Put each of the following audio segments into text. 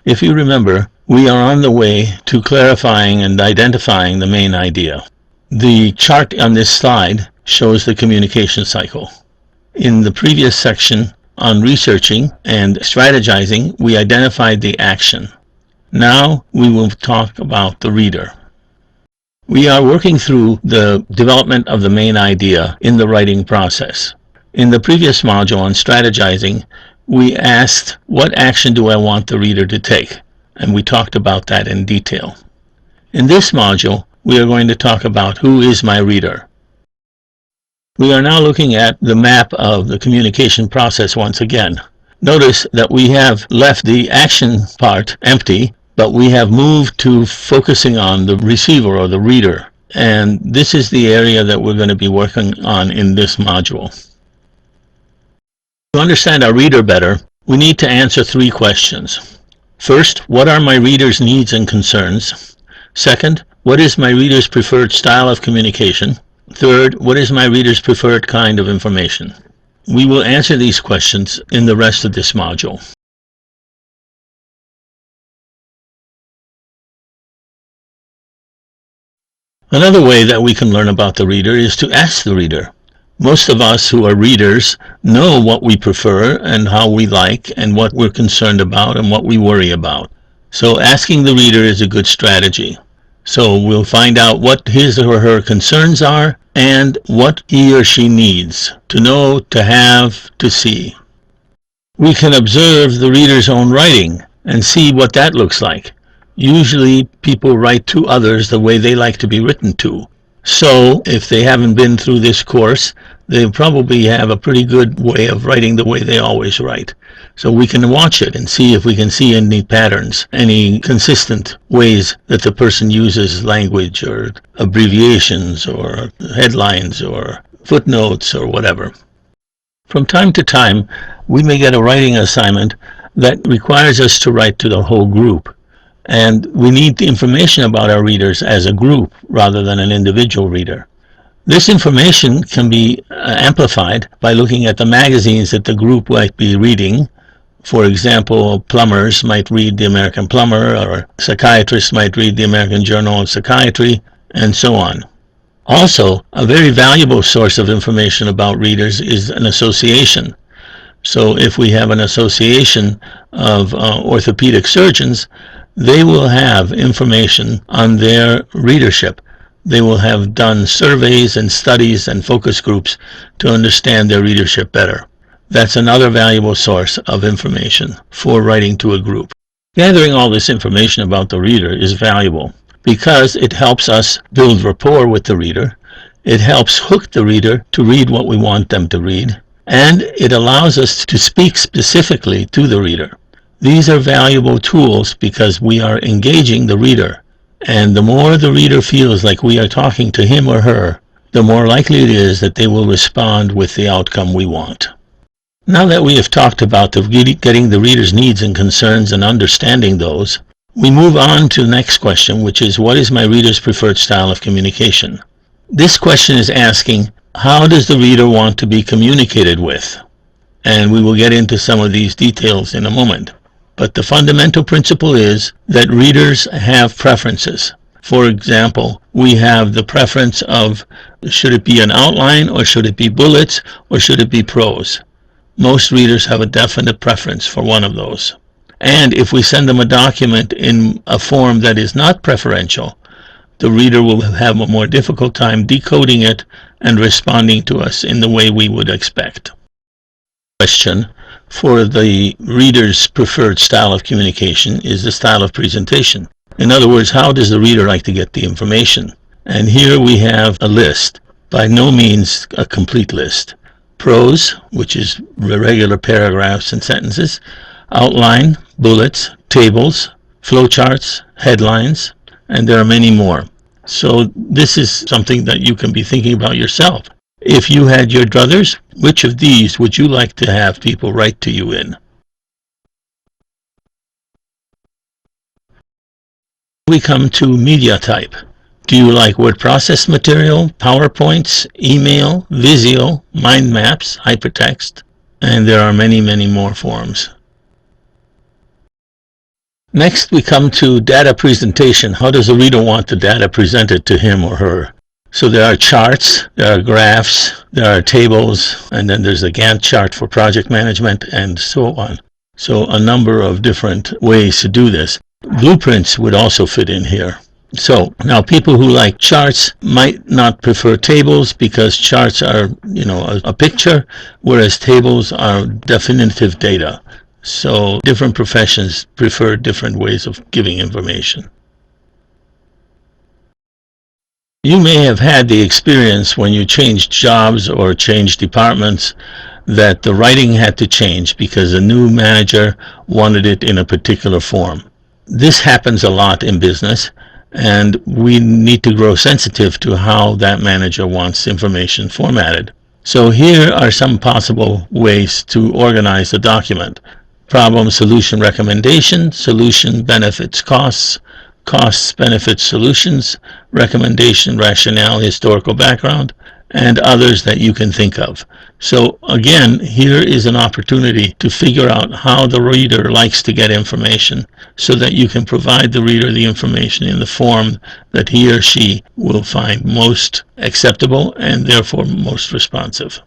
If you remember, we are on the way to clarifying and identifying the main idea. The chart on this slide shows the communication cycle. In the previous section on researching and strategizing, we identified the action. Now we will talk about the reader. We are working through the development of the main idea in the writing process. In the previous module on strategizing, we asked, what action do I want the reader to take? And we talked about that in detail. In this module, we are going to talk about who is my reader. We are now looking at the map of the communication process once again. Notice that we have left the action part empty, but we have moved to focusing on the receiver or the reader. And this is the area that we're going to be working on in this module. To understand our reader better, we need to answer three questions. First, what are my reader's needs and concerns? Second, what is my reader's preferred style of communication? Third, what is my reader's preferred kind of information? We will answer these questions in the rest of this module. Another way that we can learn about the reader is to ask the reader. Most of us who are readers know what we prefer and how we like and what we're concerned about and what we worry about. So asking the reader is a good strategy. So we'll find out what his or her concerns are and what he or she needs to know, to have, to see. We can observe the reader's own writing and see what that looks like. Usually people write to others the way they like to be written to. So if they haven't been through this course, they probably have a pretty good way of writing the way they always write. So we can watch it and see if we can see any patterns, any consistent ways that the person uses language or abbreviations or headlines or footnotes or whatever. From time to time, we may get a writing assignment that requires us to write to the whole group. And we need the information about our readers as a group rather than an individual reader. This information can be amplified by looking at the magazines that the group might be reading. For example, plumbers might read the American Plumber, or psychiatrists might read the American Journal of Psychiatry, and so on. Also, a very valuable source of information about readers is an association. So if we have an association of orthopedic surgeons, they will have information on their readership. They will have done surveys and studies and focus groups to understand their readership better. That's another valuable source of information for writing to a group. Gathering all this information about the reader is valuable because it helps us build rapport with the reader. It helps hook the reader to read what we want them to read. And it allows us to speak specifically to the reader. These are valuable tools because we are engaging the reader. And the more the reader feels like we are talking to him or her, the more likely it is that they will respond with the outcome we want. Now that we have talked about getting the reader's needs and concerns and understanding those, we move on to the next question, which is, what is my reader's preferred style of communication? This question is asking, how does the reader want to be communicated with? And we will get into some of these details in a moment. But the fundamental principle is that readers have preferences. For example, we have the preference of, should it be an outline, or should it be bullets, or should it be prose? Most readers have a definite preference for one of those. And if we send them a document in a form that is not preferential, the reader will have a more difficult time decoding it and responding to us in the way we would expect. Question for the reader's preferred style of communication is the style of presentation. In other words, how does the reader like to get the information? And here we have a list, by no means a complete list. Prose, which is regular paragraphs and sentences, outline, bullets, tables, flowcharts, headlines, and there are many more. So this is something that you can be thinking about yourself. If you had your druthers, which of these would you like to have people write to you in? We come to media type. Do you like word processed material, PowerPoints, email, Visio, mind maps, hypertext? And there are many, many more forms. Next, we come to data presentation. How does the reader want the data presented to him or her? So there are charts, there are graphs, there are tables, and then there's a Gantt chart for project management, and so on. So a number of different ways to do this. Blueprints would also fit in here. So now people who like charts might not prefer tables because charts are, a picture, whereas tables are definitive data. So different professions prefer different ways of giving information. You may have had the experience when you changed jobs or changed departments that the writing had to change because a new manager wanted it in a particular form. This happens a lot in business, and we need to grow sensitive to how that manager wants information formatted. So here are some possible ways to organize a document. Problem, solution, recommendation, solution, benefits, costs, costs, benefits, solutions, recommendation, rationale, historical background, and others that you can think of. So again, here is an opportunity to figure out how the reader likes to get information so that you can provide the reader the information in the form that he or she will find most acceptable and therefore most responsive.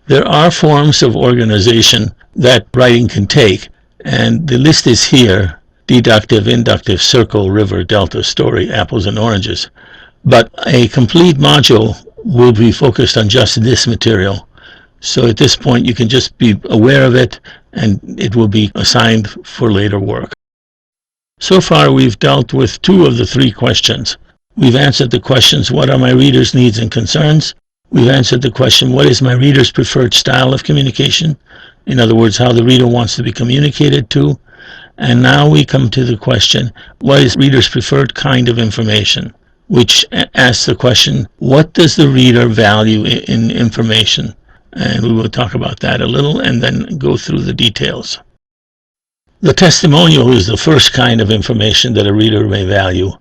There are forms of organization that writing can take, and the list is here: deductive, inductive, circle, river, delta, story, apples and oranges. But a complete module will be focused on just this material. So at this point, you can just be aware of it, and it will be assigned for later work. So far, we've dealt with 2 of the 3 questions. We've answered the questions, what are my readers' needs and concerns? We've answered the question, what is my reader's preferred style of communication? In other words, how the reader wants to be communicated to. And now we come to the question, what is reader's preferred kind of information? Which asks the question, what does the reader value in information? And we will talk about that a little and then go through the details. The testimonial is the first kind of information that a reader may value.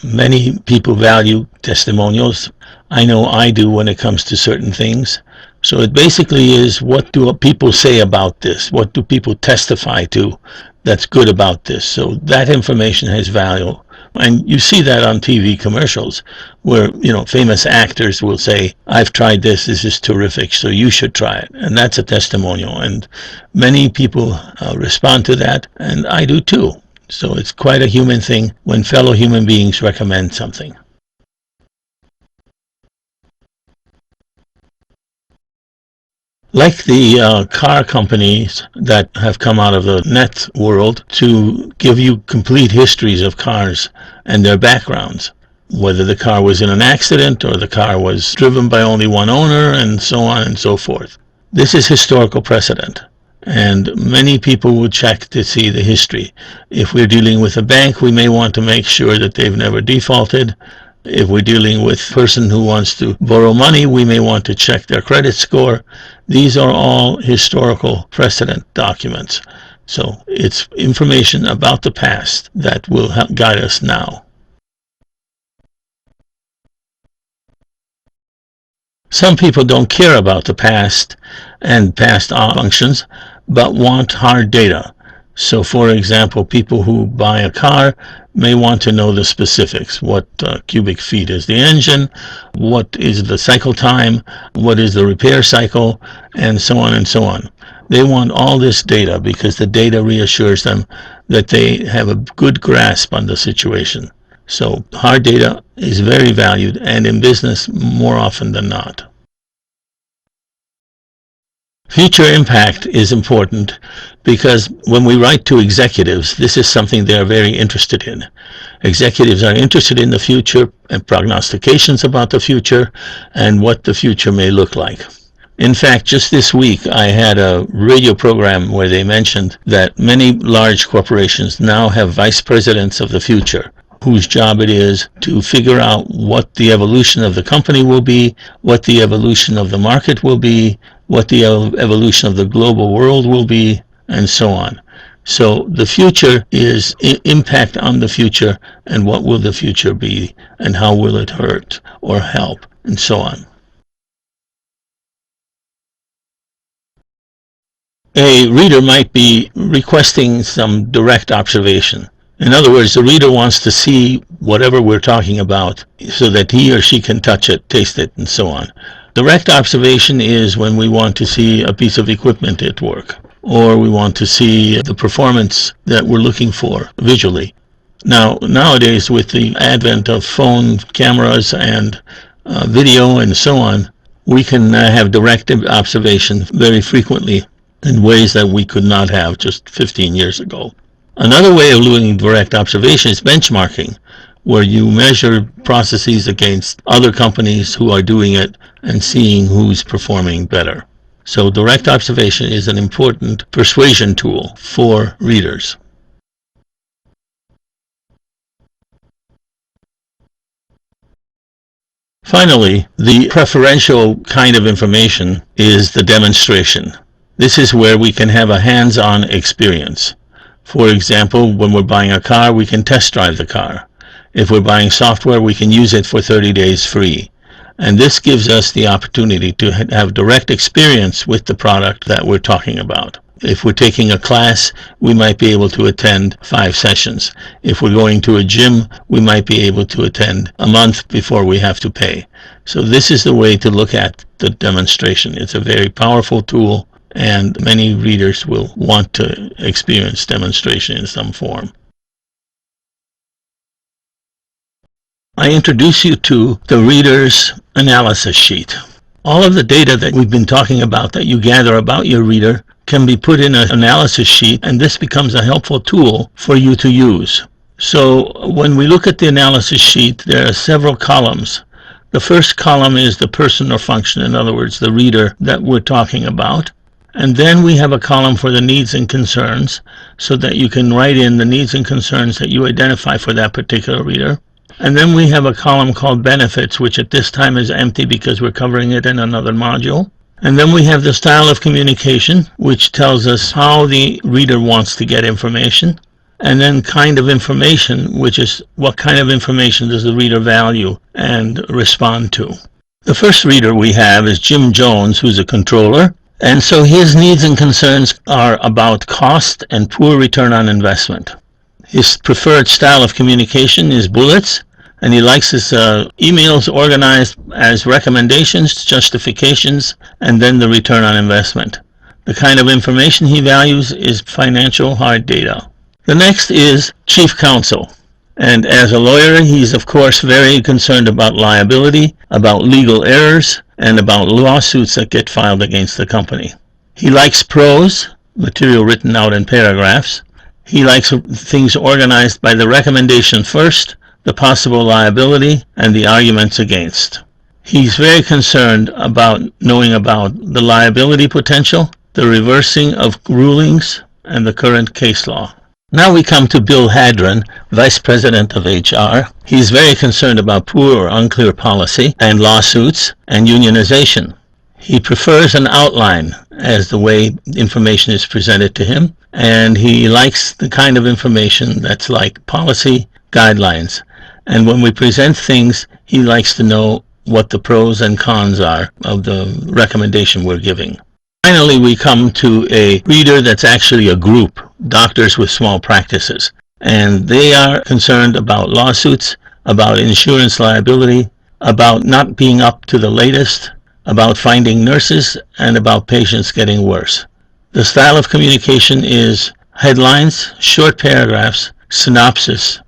Many people value testimonials. I know I do when it comes to certain things. So it basically is, what do people say about this? What do people testify to that's good about this? So that information has value. And you see that on TV commercials where, famous actors will say, I've tried this is terrific, so you should try it. And that's a testimonial. And many people respond to that, and I do too. So it's quite a human thing when fellow human beings recommend something. Like the car companies that have come out of the net world to give you complete histories of cars and their backgrounds, whether the car was in an accident or the car was driven by only one owner, and so on and so forth. This is historical precedent, and many people would check to see the history. If we're dealing with a bank, we may want to make sure that they've never defaulted. If we're dealing with a person who wants to borrow money, we may want to check their credit score. These are all historical precedent documents. So it's information about the past that will help guide us now. Some people don't care about the past and past functions, but want hard data. So for example, people who buy a car may want to know the specifics. What cubic feet is the engine? What is the cycle time? What is the repair cycle? And so on and so on. They want all this data because the data reassures them that they have a good grasp on the situation. So hard data is very valued, and in business more often than not. Future impact is important because when we write to executives, this is something they are very interested in. Executives are interested in the future and prognostications about the future and what the future may look like. In fact, just this week I had a radio program where they mentioned that many large corporations now have vice presidents of the future, whose job it is to figure out what the evolution of the company will be, what the evolution of the market will be, what the evolution of the global world will be, and so on. So the future is impact on the future, and what will the future be, and how will it hurt or help, and so on. A reader might be requesting some direct observation. In other words, the reader wants to see whatever we're talking about so that he or she can touch it, taste it, and so on. Direct observation is when we want to see a piece of equipment at work, or we want to see the performance that we're looking for visually. Now, nowadays, with the advent of phone cameras and video and so on, we can have direct observation very frequently in ways that we could not have just 15 years ago. Another way of doing direct observation is benchmarking, where you measure processes against other companies who are doing it and seeing who's performing better. So direct observation is an important persuasion tool for readers. Finally, the preferential kind of information is the demonstration. This is where we can have a hands-on experience. For example, when we're buying a car, we can test drive the car. If we're buying software, we can use it for 30 days free. And this gives us the opportunity to have direct experience with the product that we're talking about. If we're taking a class, we might be able to attend 5 sessions. If we're going to a gym, we might be able to attend a month before we have to pay. So this is the way to look at the demonstration. It's a very powerful tool, and many readers will want to experience demonstration in some form. I introduce you to the reader's analysis sheet. All of the data that we've been talking about that you gather about your reader can be put in an analysis sheet, and this becomes a helpful tool for you to use. So when we look at the analysis sheet, there are several columns. The first column is the person or function, in other words, the reader that we're talking about. And then we have a column for the needs and concerns, so that you can write in the needs and concerns that you identify for that particular reader. And then we have a column called benefits, which at this time is empty because we're covering it in another module. And then we have the style of communication, which tells us how the reader wants to get information. And then kind of information, which is what kind of information does the reader value and respond to. The first reader we have is Jim Jones, who's a controller. And so his needs and concerns are about cost and poor return on investment. His preferred style of communication is bullets, and he likes his emails organized as recommendations, justifications, and then the return on investment. The kind of information he values is financial hard data. The next is Chief Counsel. And as a lawyer, he's of course very concerned about liability, about legal errors, and about lawsuits that get filed against the company. He likes prose, material written out in paragraphs. He likes things organized by the recommendation first, the possible liability, and the arguments against. He's very concerned about knowing about the liability potential, the reversing of rulings, and the current case law. Now we come to Bill Hadron, Vice President of HR. He's very concerned about poor or unclear policy and lawsuits and unionization. He prefers an outline as the way information is presented to him, and he likes the kind of information that's like policy guidelines. And when we present things, he likes to know what the pros and cons are of the recommendation we're giving. Finally, we come to a reader that's actually a group, doctors with small practices. And they are concerned about lawsuits, about insurance liability, about not being up to the latest, about finding nurses, and about patients getting worse. The style of communication is headlines, short paragraphs, synopsis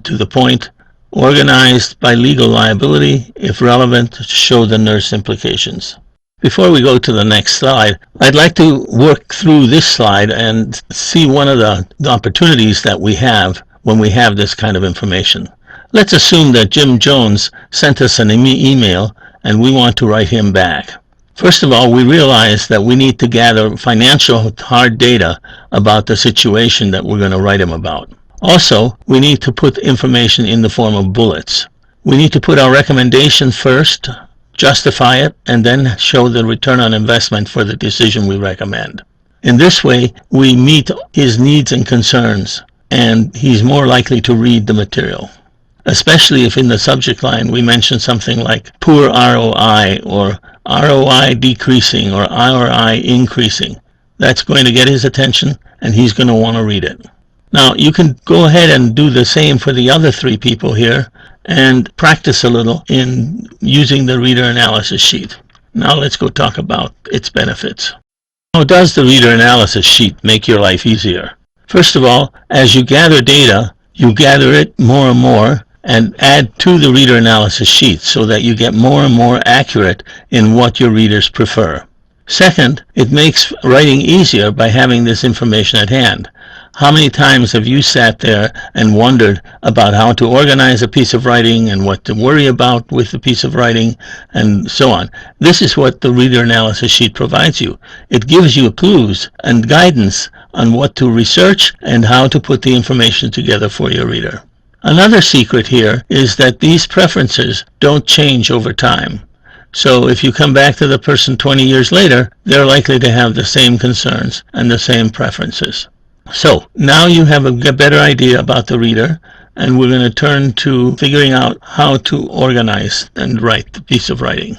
to the point, organized by legal liability, if relevant, to show the nurse implications. Before we go to the next slide, I'd like to work through this slide and see one of the opportunities that we have when we have this kind of information. Let's assume that Jim Jones sent us an email and we want to write him back. First of all, we realize that we need to gather financial hard data about the situation that we're going to write him about. Also, we need to put information in the form of bullets. We need to put our recommendation first, justify it, and then show the return on investment for the decision we recommend. In this way, we meet his needs and concerns, and he's more likely to read the material. Especially if in the subject line we mention something like poor ROI or ROI decreasing or ROI increasing. that's going to get his attention, and he's going to want to read it. Now, you can go ahead and do the same for the other three people here and practice a little in using the reader analysis sheet. Now let's go talk about its benefits. How does the reader analysis sheet make your life easier? First of all, as you gather data, you gather it more and more and add to the reader analysis sheet so that you get more and more accurate in what your readers prefer. Second, it makes writing easier by having this information at hand. How many times have you sat there and wondered about how to organize a piece of writing and what to worry about with the piece of writing and so on? This is what the reader analysis sheet provides you. It gives you clues and guidance on what to research and how to put the information together for your reader. Another secret here is that these preferences don't change over time. So if you come back to the person 20 years later, they're likely to have the same concerns and the same preferences. So now you have a better idea about the reader, and we're going to turn to figuring out how to organize and write the piece of writing.